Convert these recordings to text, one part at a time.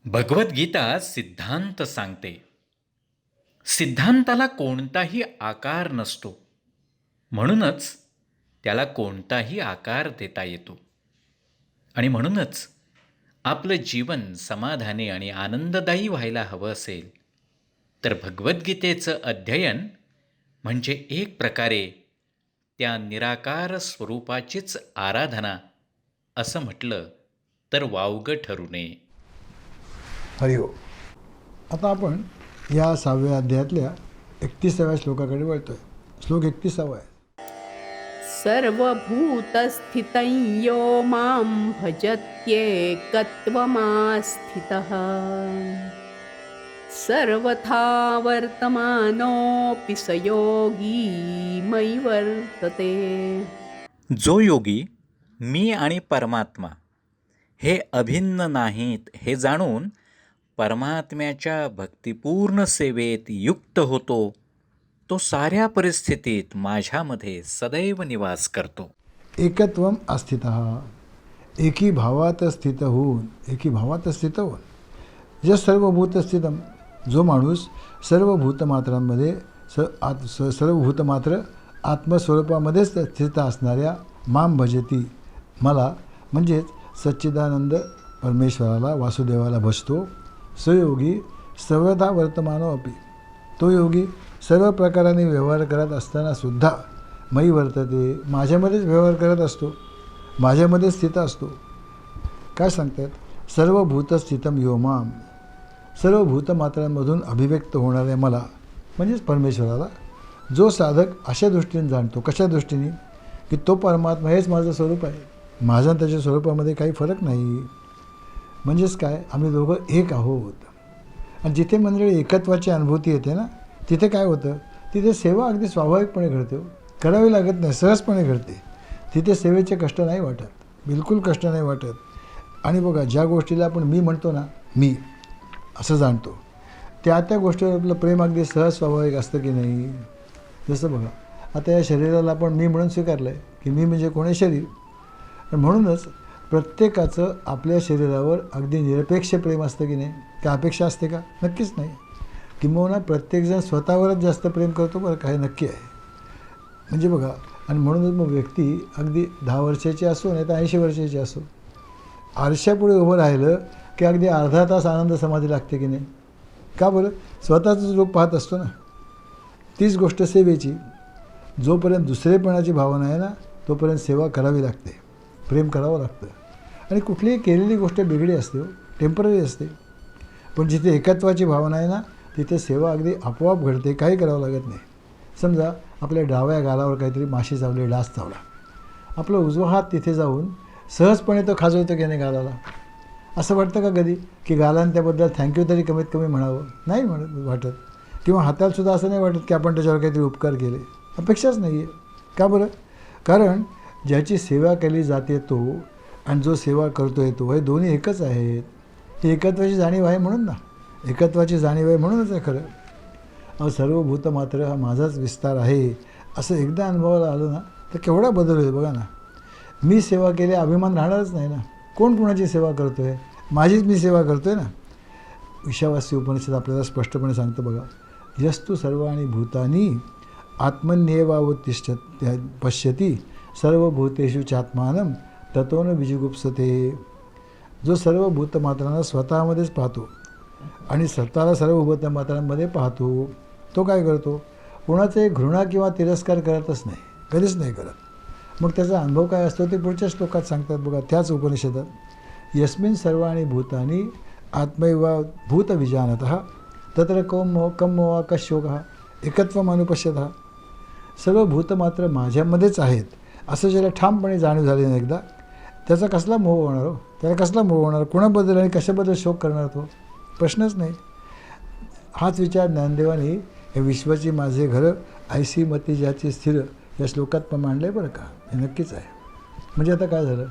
भगवद्गीता सिद्धांत सांगते. सिद्धांताला कोणताही आकार नसतो, म्हणूनच त्याला कोणताही आकार देता येतो. आणि म्हणूनच आपलं जीवन समाधानी आणि आनंददायी व्हायला हवं असेल तर भगवद्गीतेचं अध्ययन म्हणजे एक प्रकारे त्या निराकार स्वरूपाचीच आराधना असं म्हटलं तर वावगं ठरू नये. हरिओ. आता आपण या 6व्या अध्यायातल्या 31व्या श्लोकाकडे वळतोय. श्लोक 31 आहे. सर्वभूतस्थितं यो मां भजत्येकत्वमास्थितः सर्वथा वर्तमानोऽपि स योगी मयि वर्तते. जो योगी मी आणि परमात्मा हे अभिन्न नाहीत हे जाणून परमात्म्याच्या भक्तिपूर्ण सेवेत युक्त होतो, तो साऱ्या परिस्थितीत माझ्यामध्ये सदैव निवास करतो. एकत्वम आस्थितः, एकी भावात स्थित होऊन, जे सर्वभूत स्थितम, जो माणूस सर्व भूतमात्रांमध्ये सर्व भूतमात्र आत्मस्वरूपामध्येच स्थित असणाऱ्या माम भजती, मला म्हणजेच सच्चिदानंद परमेश्वराला वासुदेवाला भजतो. सयोगी सर्वथा वर्तमानो अपि, तो योगी सर्व प्रकाराने व्यवहार करत असताना सुद्धा मयी वर्तते, माझ्यामध्येच व्यवहार करत असतो, माझ्यामध्ये स्थित असतो. काय सांगतात? सर्व भूतस्थितम यो माम, सर्व भूतमात्रांमधून अभिव्यक्त होणाऱ्या मला म्हणजेच परमेश्वराला जो साधक अशा दृष्टीने जाणतो. कशा दृष्टीने? की तो परमात्मा हेच माझं स्वरूप आहे, माझा त्याच्या स्वरूपामध्ये काही फरक नाही. म्हणजेच काय, आम्ही दोघं एक आहोत. आणि जिथे मंडळी एकत्वाची अनुभूती येते ना, तिथे काय होतं, तिथे सेवा अगदी स्वाभाविकपणे घडते, करावी लागत नाही, सहजपणे घडते. तिथे सेवेचे कष्ट नाही वाटत, बिलकुल कष्ट नाही वाटत. आणि बघा, ज्या गोष्टीला आपण मी म्हणतो ना, मी असं जाणतो, त्या गोष्टीवर आपलं प्रेम अगदी सहज स्वाभाविक असतं की नाही. जसं बघा, आता या शरीराला आपण मी म्हणून स्वीकारलं आहे की मी म्हणजे कोणी शरीर. आणि म्हणूनच प्रत्येकाचं आपल्या शरीरावर अगदी निरपेक्ष प्रेम असतं की नाही. काय अपेक्षा असते का? नक्कीच नाही. किंबहुना प्रत्येकजण स्वतःवरच जास्त प्रेम करतो बरं, काय नक्की आहे. म्हणजे बघा, आणि म्हणूनच मग व्यक्ती अगदी 10 वर्षाची असो नाही तर 80 वर्षाची असो, आरशापुढे उभं राहिलं की अगदी अर्धा तास आनंद समाधी लागते की नाही. का बरं? स्वतःच रूप पाहत असतो ना. तीच गोष्ट सेवेची. जोपर्यंत दुसरेपणाची भावना आहे ना, तोपर्यंत सेवा करावी लागते, प्रेम करावं लागतं. आणि कुठलीही केलेली गोष्ट बिघडी असते, टेम्पररी असते. पण जिथे एकत्वाची भावना आहे ना, तिथे सेवा अगदी आपोआप घडते, काही करावं लागत नाही. समजा आपल्या डाव्या गालावर काहीतरी माशी चावली, डास चावला, आपला उजवा हात तिथे जाऊन सहजपणे तो खाजवतो की नाही गालाला. असं वाटतं का कधी की गालाने त्याबद्दल थँक्यू तरी कमीत कमी म्हणावं? नाही वाटत. किंवा हातालासुद्धा असं नाही वाटत की आपण त्याच्यावर काहीतरी उपकार केले. अपेक्षाच नाही आहे. का बरं? कारण ज्याची सेवा केली जाते तो आणि जो सेवा करतो आहे तो, हे दोन्ही एकच आहेत. ही एकत्वाची जाणीव आहे म्हणून ना, एकत्वाची जाणीव आहे म्हणूनच आहे खरं. सर्व भूत मात्र हा माझाच विस्तार आहे असं एकदा अनुभवाला आलं ना, तर केवढा बदल होईल बघा ना. मी सेवा केली अभिमान राहणारच नाही ना. कोण कोणाची सेवा करतो आहे? माझीच मी सेवा करतो आहे ना. ईशावास्य उपनिषद आपल्याला स्पष्टपणे सांगतं बघा, यस्तु सर्वाणि भूतानि आत्मन्येवावतिष्ठ पश्यति सर्वभूतेषु चात्मानं ततो न विजुगुप्सते. जो सर्व भूतमात्रांना स्वतःमध्येच पाहतो आणि स्वतःला सर्व भूतमात्रांमध्ये पाहतो, तो काय करतो? कोणाचे घृणा किंवा तिरस्कार करतच नाही, कधीच नाही करत. मग त्याचा अनुभव काय असतो ते पुढच्या श्लोकात सांगतात बघा, त्याच उपनिषदात. यस्मिन् सर्वाणि भूतानि आत्मैव भूतविजानतः तत्र कम मोहा कशोकः एकत्वम अनुपश्यतः. सर्व भूतमात्र माझ्यामध्येच आहेत असं ज्याला ठामपणे जाणीव झाली ना एकदा, त्याचा कसला मोह होणार हो? त्याला कसला मोह होणार? कोणाबद्दल आणि कशाबद्दल शोक करणार तो? प्रश्नच नाही. हाच विचार ज्ञानदेवानी हे विश्वाची माझे घर ऐसी मती ज्याची स्थिर या श्लोकात मांडलं आहे बरं का. हे नक्कीच आहे. म्हणजे आता काय झालं,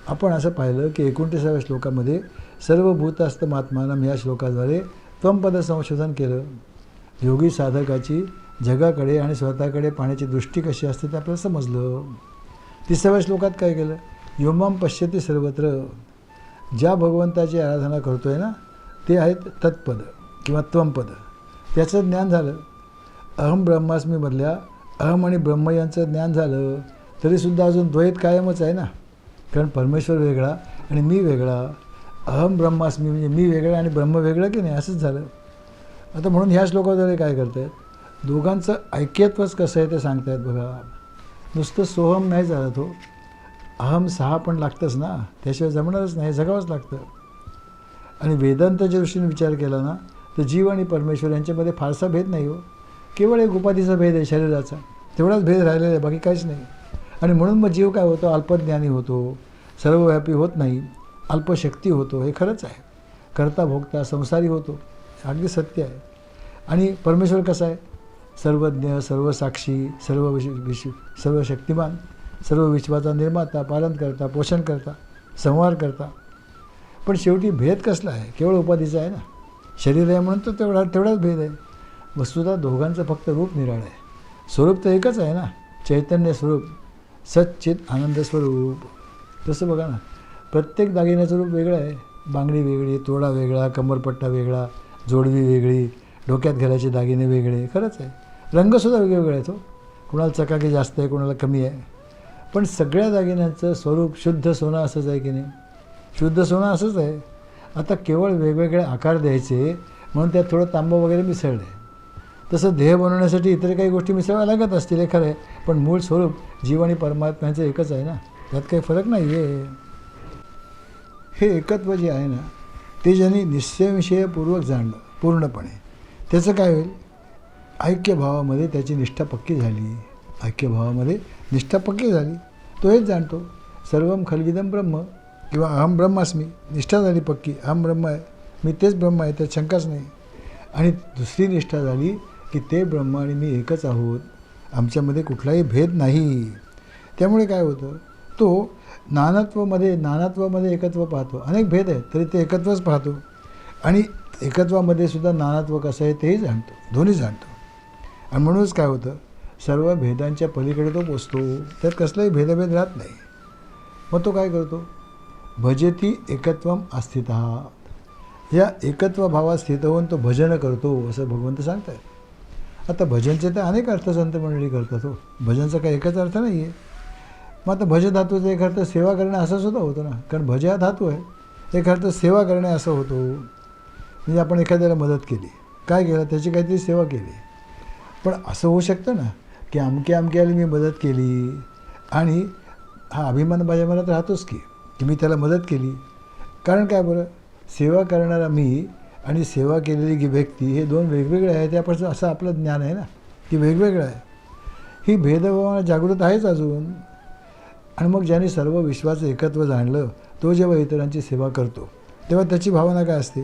आपण असं पाहिलं की 29व्या श्लोकामध्ये सर्व भूतास्तमात्मानं या श्लोकाद्वारे त्वमपद संशोधन केलं. योगी साधकाची जगाकडे आणि स्वतःकडे पाहण्याची दृष्टी कशी असते ते आपल्याला समजलं. 30व्या श्लोकात काय केलं? योमाम पश्यती सर्वत्र. ज्या भगवंताची आराधना करतो आहे ना, ते आहेत तत्पद किंवा त्वमपद. त्याचं ज्ञान झालं. अहम ब्रह्मास्मीमधल्या अहम आणि ब्रह्म यांचं ज्ञान झालं तरीसुद्धा अजून द्वैत कायमच आहे ना. कारण परमेश्वर वेगळा आणि मी वेगळा. अहम ब्रह्मास्मी म्हणजे मी वेगळं आणि ब्रह्म वेगळं की नाही, असंच झालं. आता म्हणून ह्या श्लोकाद्वारे काय करत आहेत, दोघांचं ऐक्यत्वच कसं आहे ते सांगतायत बघा. नुसतं सोहम नाही चालत हो, अहम सहा पण लागतंच ना, त्याशिवाय जमणारच नाही, जगावंच लागतं. आणि वेदांताच्या दृष्टीने विचार केला ना तर जीव आणि परमेश्वर यांच्यामध्ये फारसा भेद नाही हो. केवळ एक उपाधीचा भेद आहे शरीराचा, तेवढाच भेद राहिलेला आहे, बाकी काहीच नाही. आणि म्हणून मग जीव काय होतो, अल्पज्ञानी होतो, सर्वव्यापी होत नाही, अल्पशक्ती होतो. हे खरंच आहे. करता भोगता संसारी होतो, अगदी सत्य आहे. आणि परमेश्वर कसा आहे, सर्वज्ञ, सर्वसाक्षी, सर्व शक्तिमान, सर्व विश्वाचा निर्माता, पालनकर्ता, पोषणकर्ता, संहार करता. पण शेवटी भेद कसला आहे, केवळ उपाधीचा आहे ना. शरीर आहे म्हणून तो तेवढाच भेद आहे. वस्तुतः दोघांचं फक्त रूप निराळं आहे, स्वरूप तर एकच आहे ना, चैतन्य स्वरूप, सच्चित आनंद स्वरूप. तसं बघा ना, प्रत्येक दागिन्याचं रूप वेगळं आहे. बांगडी वेगळी, तोडा वेगळा, कमरपट्टा वेगळा, जोडवी वेगळी, डोक्यात घालायचे दागिने वेगळे. खरंच आहे. रंगसुद्धा वेगवेगळे आहेत हो, कुणाला चकाकी जास्त आहे, कुणाला कमी आहे. पण सगळ्या दागिन्यांचं स्वरूप शुद्ध सोनं असंच आहे की नाही, शुद्ध सोनं असंच आहे. आता केवळ वेगवेगळे आकार द्यायचे म्हणून त्यात थोडं तांबं वगैरे मिसळलं आहे. तसं देह बनवण्यासाठी इतर काही गोष्टी मिसळाव्या लागत असतील, हे खरं आहे. पण मूळ स्वरूप जीव आणि परमात्म्याचं एकच आहे ना, त्यात काही फरक नाही आहे. हे एकत्व जे आहे ना, ते ज्यांनी निश्चयविषयपूर्वक जाणलं पूर्णपणे, त्याचं काय होईल, ऐक्यभावामध्ये त्याची निष्ठा पक्की झाली. ऐक्यभावामध्ये निष्ठा पक्की झाली, तो हेच जाणतो, सर्वम खलविदम ब्रह्म किंवा अहम ब्रह्मास्मी. निष्ठा झाली पक्की, अहम ब्रह्म आहे, मी तेच ब्रह्म आहे, त्यात शंकाच नाही. आणि दुसरी निष्ठा झाली की ते ब्रह्म आणि मी एकच आहोत, आमच्यामध्ये कुठलाही भेद नाही. त्यामुळे काय होतं, तो नानात्वामध्ये एकत्व पाहतो. अनेक भेद आहेत तरी ते एकत्वच पाहतो. आणि एकत्वामध्ये सुद्धा नानात्व कसं आहे तेही जाणतो, दोन्ही जाणतो. आणि म्हणूनच काय होतं, सर्व भेदांच्या पलीकडे तो पोचतो, त्यात कसलाही भेदभेद राहत नाही. मग तो काय करतो, भजती एकत्वम आस्थितः. या एकत्व भावात स्थित होऊन तो भजन करतो, असं भगवंत सांगतात. आता भजनचे तर अनेक अर्थ संत मंडळी करतात हो, भजनचा काही एकच अर्थ नाही आहे. मग आता भज धातूचा एक अर्थ सेवा करणे असा सुद्धा होतो ना, कारण भज हा धातू आहे, एक अर्थ सेवा करणे असं होतो. म्हणजे आपण एखाद्याला मदत केली, काय केलं, त्याची काहीतरी सेवा केली. पण असं होऊ शकतं ना की अमक्याला मी मदत केली आणि हा अभिमान माझ्या मनात राहतोच की मी त्याला मदत केली. कारण काय बरं, सेवा करणारा मी आणि सेवा केलेली व्यक्ती हे दोन वेगवेगळे आहे. त्यापासून असं आपलं ज्ञान आहे ना की वेगवेगळं आहे. ही भेदभावना जागृत आहेच अजून. आणि मग ज्याने सर्व विश्वाचं एकत्व जाणलं, तो जेव्हा इतरांची सेवा करतो तेव्हा त्याची भावना काय असते,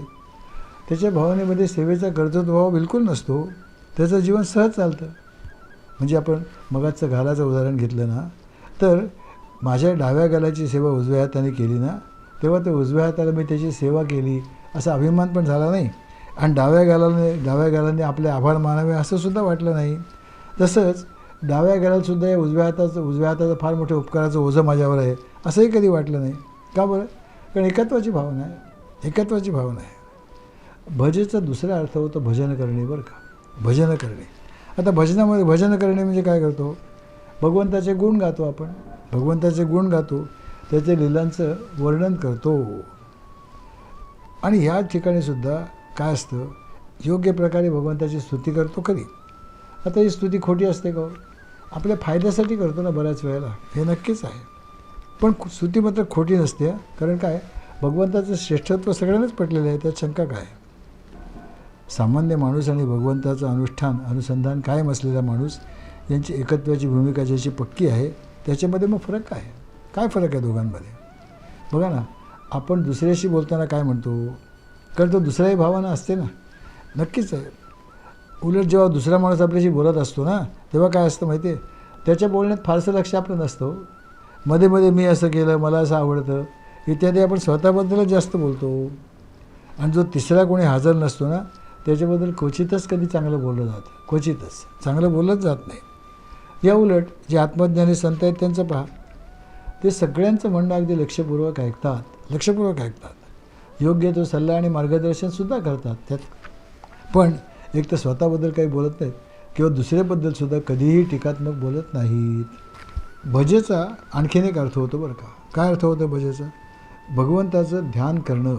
त्याच्या भावनेमध्ये सेवेचा कर्तृत्वभाव बिलकुल नसतो, त्याचं जीवन सहज चालतं. म्हणजे आपण मगाचं घालाचं उदाहरण घेतलं ना, तर माझ्या डाव्या गालाची सेवा उजव्या हाताने केली ना, तेव्हा ते उजव्या हाताला मी त्याची सेवा केली असा अभिमान पण झाला नाही. आणि डाव्या गालाने आपले आभार मानावे असं सुद्धा वाटलं नाही. तसंच डाव्या गालासुद्धा या उजव्या हाताचं फार मोठे उपकाराचं ओझं माझ्यावर आहे असंही कधी वाटलं नाही. का बरं, कारण एकत्वाची भावना आहे, एकत्वाची भावना आहे. भजेचा दुसरा अर्थ होतो भजन करणे बरं का, भजन करणे. आता भजनामध्ये भजन करणे म्हणजे काय करतो, भगवंताचे गुण गातो आपण, भगवंताचे गुण गातो, त्याच्या लीलांचं वर्णन करतो. आणि ह्या ठिकाणीसुद्धा काय असतं, योग्य प्रकारे भगवंताची स्तुती करतो खरी. आता ही स्तुती खोटी असते का, आपल्या फायद्यासाठी करतो ना बऱ्याच वेळेला, हे नक्कीच आहे. पण स्तुती मात्र खोटी नसते. कारण काय, भगवंताचं श्रेष्ठत्व सगळ्यांनाच पटलेलं आहे, त्यात शंका काय. सामान्य माणूस आणि भगवंताचं अनुसंधान कायम असलेला माणूस यांची एकत्वाची भूमिका ज्याची पक्की आहे, त्याच्यामध्ये मग फरक काय फरक आहे दोघांमध्ये. बघा ना, आपण दुसऱ्याशी बोलताना काय म्हणतो, कारण तो दुसऱ्याही भावना असते ना, नक्कीच आहे. उलट जेव्हा दुसरा माणूस आपल्याशी बोलत असतो ना, तेव्हा काय असतं माहिती आहे, त्याच्या बोलण्यात फारसं लक्ष आपलं नसतं. मध्ये मध्ये मी असं केलं, मला असं आवडतं इत्यादी आपण स्वतःबद्दलच जास्त बोलतो. आणि जो तिसरा कोणी हजर नसतो ना, त्याच्याबद्दल क्वचितच कधी चांगलं बोललं जातं, क्वचितच चांगलं बोललंच जात नाही. या उलट जे आत्मज्ञानी संत आहेत त्यांचं पहा, ते सगळ्यांचं म्हणणं अगदी लक्षपूर्वक ऐकतात. योग्य तो सल्ला आणि मार्गदर्शनसुद्धा करतात त्यात. पण एक तर स्वतःबद्दल काही बोलत नाहीत किंवा दुसऱ्याबद्दलसुद्धा कधीही टीकात्मक बोलत नाहीत. भजेचा आणखीन एक अर्थ होतो बरं का. काय अर्थ होतो भजेचा? भगवंताचं ध्यान करणं.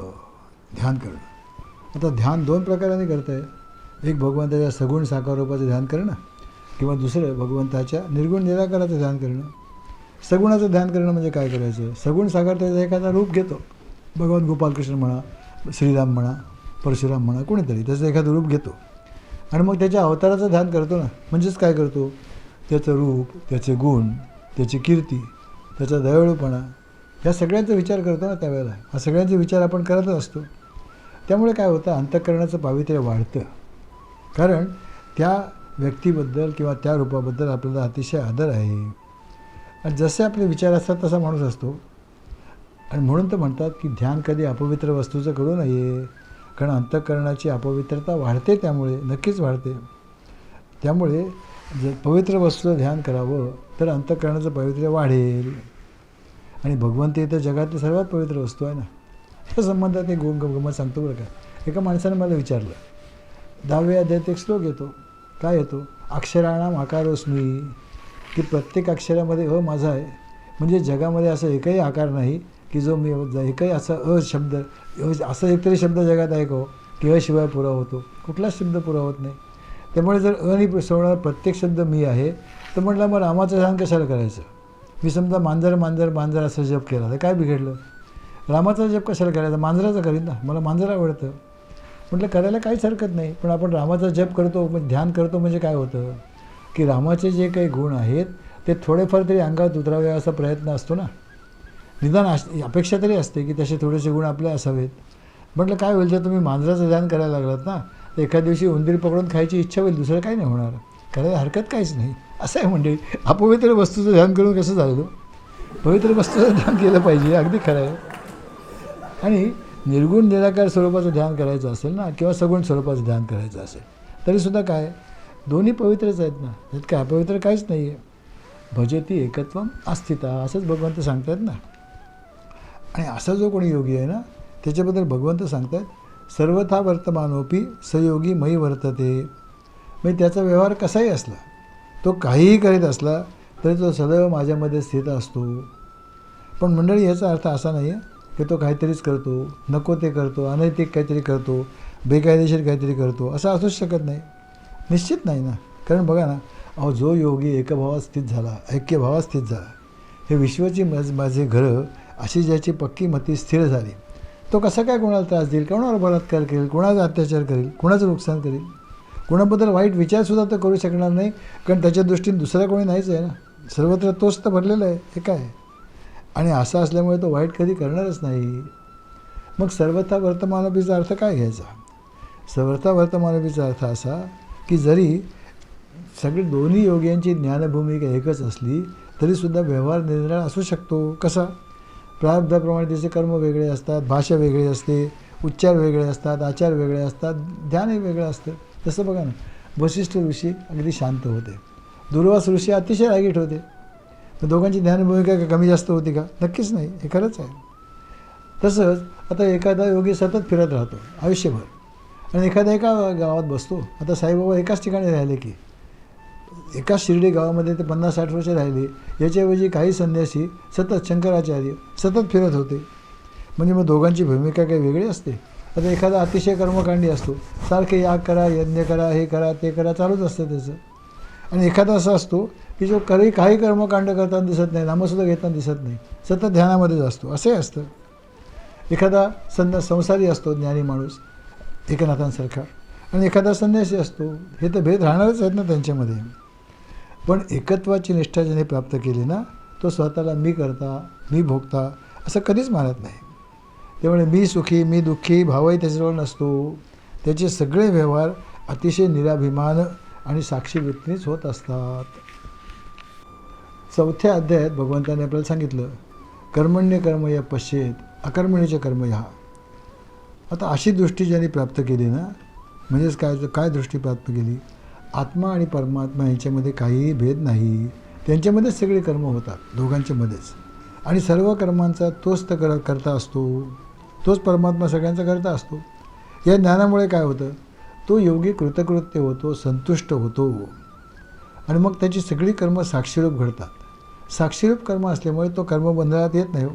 आता ध्यान दोन प्रकाराने करता येईल. एक भगवंताच्या सगुण साकार रूपाचं ध्यान करणं किंवा दुसरं भगवंताच्या निर्गुण निराकाराचं ध्यान करणं. सगुणाचं ध्यान करणं म्हणजे काय करायचं? सगुण साकार त्याचं एखादा रूप घेतो. भगवान गोपालकृष्ण म्हणा, श्रीराम म्हणा, परशुराम म्हणा, कोणीतरी त्याचं एखादं रूप घेतो आणि मग त्याच्या अवताराचं ध्यान करतो ना. म्हणजेच काय करतो? त्याचं रूप, त्याचे गुण, त्याची कीर्ती, त्याचा दयाळूपणा, ह्या सगळ्यांचा विचार करतो ना त्यावेळेला. हा सगळ्यांचे विचार आपण करतच असतो. त्यामुळे काय होतं? अंतःकरणाचं पावित्र्य वाढतं. कारण त्या व्यक्तीबद्दल किंवा त्या रूपाबद्दल आपल्याला अतिशय आदर आहे आणि जसे आपले विचार असतात तसा माणूस असतो. आणि म्हणून तर म्हणतात की ध्यान कधी अपवित्र वस्तूचं करू नये, कारण अंतःकरणाची अपवित्रता वाढते. त्यामुळे नक्कीच वाढते. त्यामुळे जर पवित्र वस्तूचं ध्यान करावं तर अंतःकरणाचं पावित्र्य वाढेल. आणि भगवंत इथं जगातली सर्वात पवित्र वस्तू आहे ना. त्या संबंधात एक गंमत सांगतो बरं का. एका माणसाने मला विचारलं, 10व्या अध्यायात एक श्लोक येतो. काय येतो? अक्षराणाम आकारोस्मी, की प्रत्येक अक्षरामध्ये अ माझा आहे. म्हणजे जगामध्ये असं एकही आकार नाही की जो मी एकही असा शब्द असं एकतरी शब्द जगात आहे का की अ शिवाय पुरा होतो? कुठलाच शब्द पुरा होत नाही. त्यामुळे जर अनी सोडणारा प्रत्येक शब्द मी आहे तर म्हटलं मग रामाचं ध्यान कशाला करायचं? मी समजा मांजर असं जप केला तर काय बिघडलं? रामाचा जप कशाला करायचा? मांजराचा करीन ना. मला मांजर आवडतं. म्हटलं करायला काहीच हरकत नाही. पण आपण रामाचा जप करतो, ध्यान करतो म्हणजे काय होतं की रामाचे जे काही गुण आहेत ते थोडेफार तरी अंगात उतरावे असा प्रयत्न असतो ना. निदान अपेक्षा तरी असते की तसे थोडेसे गुण आपले असावेत. म्हटलं काय होईल जर तुम्ही मांजराचं ध्यान करायला लागलात ना तर एखाद दिवशी उंदीर पकडून खायची इच्छा होईल, दुसरं काही नाही होणार. करायला हरकत काहीच नाही. असं आहे म्हणजे अपवित्र वस्तूचं ध्यान करून कसं झालं? पवित्र वस्तूचं ध्यान केलं पाहिजे. अगदी खरं आहे. आणि निर्गुण निराकार स्वरूपाचं ध्यान करायचं असेल ना किंवा सगुण स्वरूपाचं ध्यान करायचं असेल तरीसुद्धा काय दोन्ही पवित्रच आहेत ना. त्यात काय अपवित्र काहीच नाही आहे. भजती एकत्वम आस्थिता असंच भगवंत सांगतात ना. आणि असा जो कोणी योगी आहे ना त्याच्याबद्दल भगवंत सांगतात, सर्वथा वर्तमानोपी सयोगी मयी वर्तते. म्हणजे त्याचा व्यवहार कसाही असला, तो काहीही करीत असला तरी तो सदैव माझ्यामध्ये स्थित असतो. पण मंडळी याचा अर्थ असा नाही आहे की तो काहीतरीच करतो, नको ते करतो, अनैतिक काहीतरी करतो, बेकायदेशीर काहीतरी करतो, असं असूच शकत नाही. निश्चित नाही ना. कारण बघा ना, जो योगी एकभावात स्थित झाला, ऐक्यभावात स्थित झाला, हे विश्वाची माझे घरं अशी ज्याची पक्की मती स्थिर झाली, तो कसा काय कोणाला त्रास देईल, कोणावर बलात्कार करेल, कोणाचा अत्याचार करेल, कोणाचं नुकसान करेल, कोणाबद्दल वाईट विचारसुद्धा तर करू शकणार नाही. कारण त्याच्या दृष्टीने दुसरा कोणी नाहीच आहे ना. सर्वत्र तोच तर भरलेला आहे. हे काय? आणि असं असल्यामुळे तो वाईट कधी करणारच नाही. मग सर्वथा वर्तमानोपीचा अर्थ काय घ्यायचा? सर्वथा वर्तमानोपीचा अर्थ असा की जरी सगळे दोन्ही योग्यांची ज्ञानभूमिका एकच असली तरीसुद्धा व्यवहार निरनिराळा असू शकतो. कसा? प्रारब्धाप्रमाणे त्याचे कर्म वेगळे असतात, भाषा वेगळी असते, उच्चार वेगळे असतात, आचार वेगळे असतात, ध्यानही वेगळं असतं. तसं बघा ना, वसिष्ठ ऋषी अगदी शांत होते, दुर्वास ऋषी अतिशय रागीट होते. तर दोघांची ध्यानभूमिका कमी जास्त होती का? नक्कीच नाही. हे खरंच आहे. तसंच आता एखादा योगी सतत फिरत राहतो आयुष्यभर आणि एखादा एका गावात बसतो. आता साईबाबा एकाच ठिकाणी राहिले की एकाच शिर्डी गावामध्ये ते 50-60 वर्ष राहिले. याच्याऐवजी काही संन्यासी सतत शंकराचार्य सतत फिरत होते. म्हणजे मग दोघांची भूमिका काही वेगळी असते. आता एखादा अतिशय कर्मकांडी असतो, सारखे याग करा, यज्ञ करा, हे करा, ते करा, चालूच असतं त्याचं. आणि एखादा असा असतो की जो काही कर्मकांड करताना दिसत नाही, नामसुद्धा घेताना दिसत नाही, सतत ध्यानामध्येच असतो. असंही असतं. एखादा संसारी असतो, ज्ञानी माणूस एकनाथांसारखा, आणि एखादा संन्यासी असतो. हे तर भेद राहणारच आहेत ना त्यांच्यामध्ये. पण एकत्वाची निष्ठा ज्याने प्राप्त केली ना, तो स्वतःला मी करता, मी भोगता असं कधीच मानत नाही. त्यामुळे मी सुखी, मी दुःखी भावही त्याच्याजवळ नसतो. त्याचे सगळे व्यवहार अतिशय निराभिमान आणि साक्षी वृत्तीनेच होत असतात. 4थ्या अध्यायात भगवंताने आपल्याला सांगितलं, कर्मण्य कर्म या पश्येत अकर्मणीचे कर्म ह्या. आता अशी दृष्टी ज्यांनी प्राप्त केली ना, म्हणजेच काय दृष्टी प्राप्त केली? आत्मा आणि परमात्मा यांच्यामध्ये काहीही भेद नाही. त्यांच्यामध्येच सगळे कर्म होतात, दोघांच्यामध्येच. आणि सर्व कर्मांचा तोच तर करता असतो. तोच परमात्मा सगळ्यांचा करता असतो. या ज्ञानामुळे काय होतं, तो योगी कृतकृत्य होतो, संतुष्ट होतो आणि मग त्याची सगळी कर्म साक्षीरूप घडतात. साक्षीरूप कर्म असल्यामुळे तो कर्मबंधनात येत नाही हो.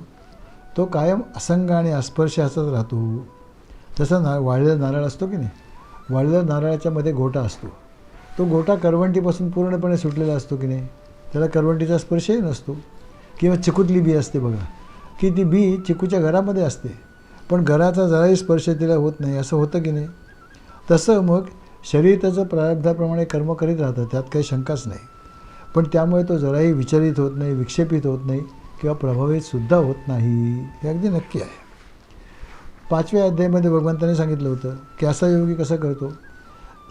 तो कायम असंग आणि अस्पर्श असाच राहतो. तसं वाळलेला नारळ असतो की नाही, वाळलेल्या नारळाच्या मध्ये गोटा असतो. तो गोटा करवंटीपासून पूर्णपणे सुटलेला असतो की नाही, त्याला करवंटीचा स्पर्शही नसतो. किंवा चिकूतली बी असते बघा, की ती बी चिकूच्या घरामध्ये असते, पण घराचा जराही स्पर्श तिला होत नाही, असं होतं की नाही. तसं मग शरीर त्याचं प्रारब्धाप्रमाणे कर्म करीत राहतं, त्यात काही शंकाच नाही. पण त्यामुळे तो जराही विचलित होत नाही, विक्षेपित होत नाही किंवा प्रभावितसुद्धा होत नाही, हे अगदी नक्की आहे. 5व्या अध्यायामध्ये भगवंतांनी सांगितलं होतं की असा योगी कसं करतो,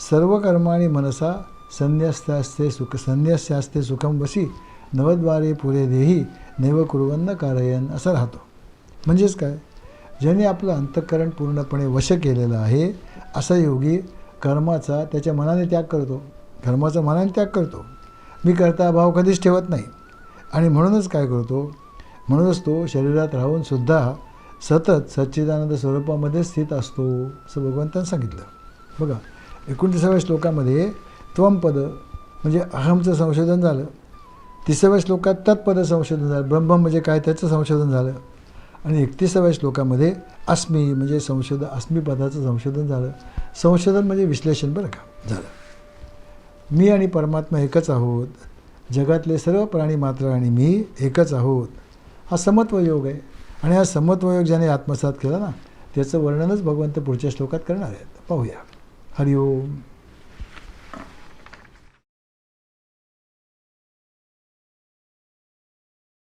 सर्व कर्माणि मनसा संन्यस्यास्ते सुखम वशी नवद्वारे पुरे देही नैव कुर्वन्न कारयन, असा राहतो. म्हणजेच काय, ज्याने आपलं अंतःकरण पूर्णपणे वश केलेलं आहे असा योगी कर्माचा त्याच्या मनाने त्याग करतो. कर्माचा मनाने त्याग करतो. मी करता भाव कधीच ठेवत नाही. आणि म्हणूनच काय करतो, म्हणूनच तो शरीरात राहूनसुद्धा सतत सच्चिदानंद स्वरूपामध्ये स्थित असतो, असं भगवंतांनी सांगितलं. बघा 29व्या श्लोकामध्ये त्वमपद म्हणजे अहमचं संशोधन झालं. 30व्या श्लोकात तत्पद संशोधन झालं, ब्रह्म म्हणजे काय त्याचं संशोधन झालं. आणि 31व्या श्लोकामध्ये अस्मी म्हणजे अस्मी पदाचं संशोधन झालं. संशोधन म्हणजे विश्लेषण बरं का झालं. मी आणि परमात्मा एकच आहोत, जगातले सर्व प्राणी मात्र आणि मी एकच आहोत, हा समत्व योग आहे. आणि हा समत्व योग ज्याने आत्मसात केला ना, त्याचं वर्णनच भगवंत पुढच्या श्लोकात करणार आहेत. पाहूया. हरिओम.